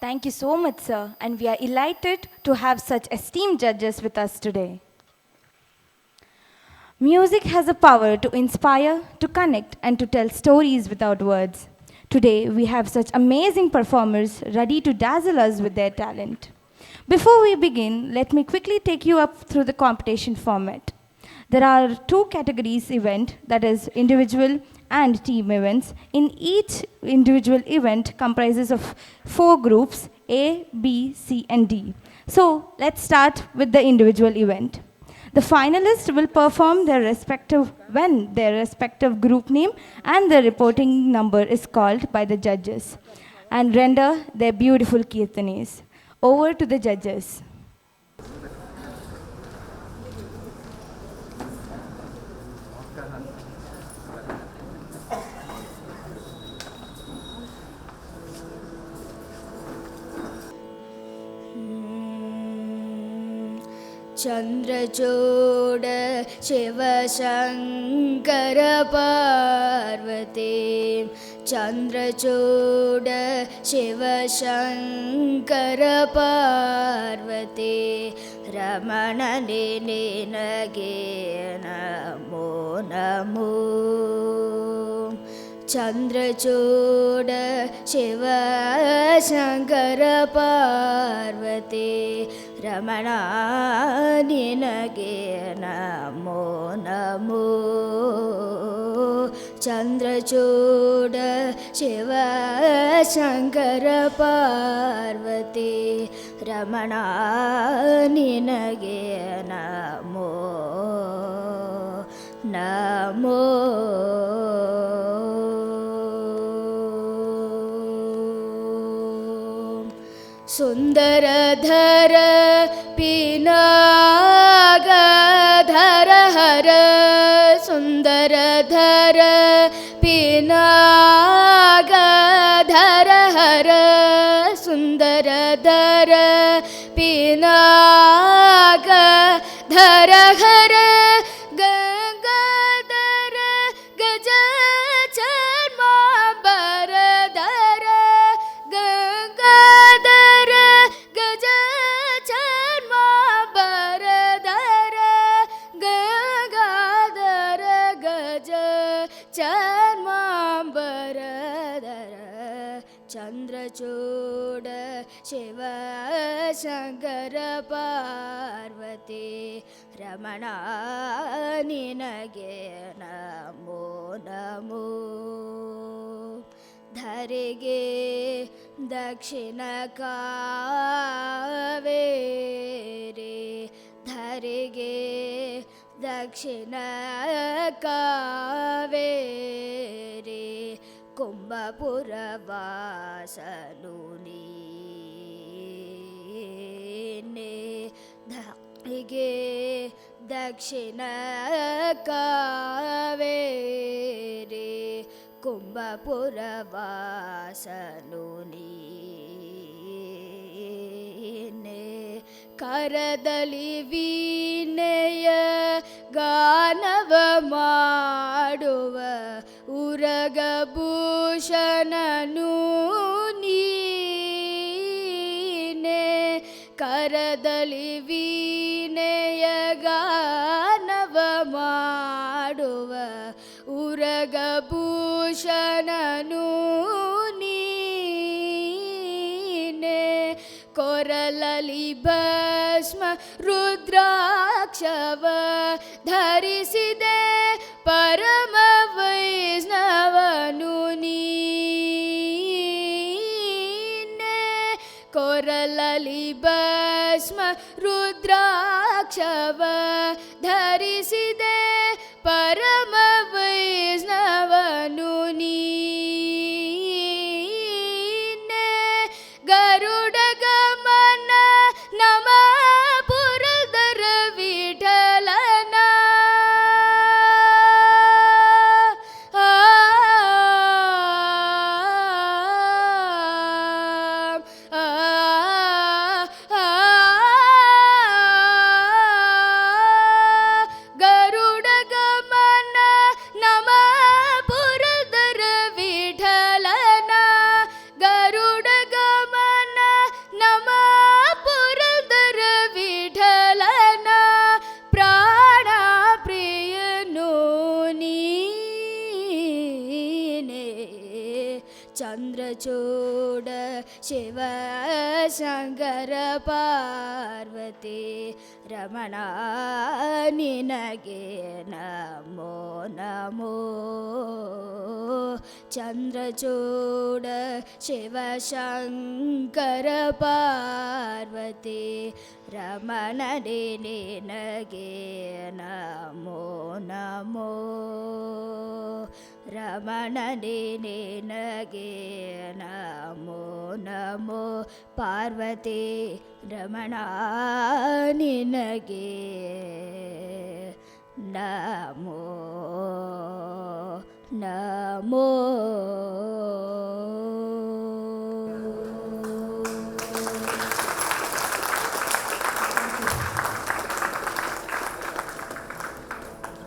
Thank you so much, sir, and we are delighted to have such esteemed judges with us today. Music has a power to inspire, to connect, and to tell stories without words. Today, we have such amazing performers ready to dazzle us with their talent. Before we begin, let me quickly take you up through the competition format. There are two categories event, that is individual and team events. In each individual event comprises of four groups A, B, C and D. So let's start with the individual event. The finalists will perform their respective when their respective group name and the reporting number is called by the judges and render their beautiful kirtanis. Over to the judges. Chandrachud Shiva Shankar Parvati Chandrachud Shiva Shankar Parvati रमणने निनगे Namo Namo Chandrachud Shiva Shankar Parvati Ramana निनगे Namo Namo Chandrachud Shiva Shankar Parvati Ramana निनगे Namo Namo सुन्दरधर पिनागधर हर सुन्दरधर पिनागधर हर सुन्दरधर पिनागधर हर गङ्गाधर गज चर्माम्बरधर गङ्गाधर गज चर्माम्बरधर गङ्गाधर गज चर्माम्बरधर चन्द्रचूड शिवशङ्कर पार्वती रमणा निनगे नमो नमो धरिगे दक्षिण कावेरी धरिगे दक्षिण कावेरी कुम्भपुरवासनुनी धरिगे दक्षिण कावेरी कुम्भपुरवासनुनी करदलि वीणೆಯ ಗಾನವ ಮಾಡುವ ಉರಗಭೂಷಣನು ನೀನೆ करदलि वीಣೆಯ ಗಾನವ ಮಾಡುವ ಉರಗಭೂಷಣನು ನೀನೆ ಕೊರಳಲಿ ಭಸ್ಮ ರುದ್ರಾಕ್ಷವ ಧರಿಸಿದೆ ಪರಮ ವೈಷ್ಣವನು ನೀನೆ ಕೊರಳಲಿ ಭಸ್ಮ ರುದ್ರಾಕ್ಷವ ಧರಿಸಿದೆ ಪರಮ ವೈಷ್ಣವನು ನೀನೆ ಗರುಡ ಗಮನ ನಮ ಪುರದರ ವಿಠಲನ ಗರುಡ ಗಮನ ನಮ ಪುರದರ ವಿಠಲನ ಚಂದ್ರಚೂಡ ಶಿವ ಶಂಕರ ಪಾರ್ವತಿ ರಮಣ ನಿನಗೆ ನಮೋ ನಮೋ ಚಂದ್ರಚೂಡ ಶಿವ ಶಂಕರ ಪಾರ್ವತಿ ರಮಣನೆ ನಿನಗೆ ನಮೋ ನಮೋ ರಮಣನೆ ನಿನಗೆ ನಮೋ ನಮೋ ಪಾರ್ವತಿ ರಮಣ ನಿನಗೆ ನಮೋ ನಮೋ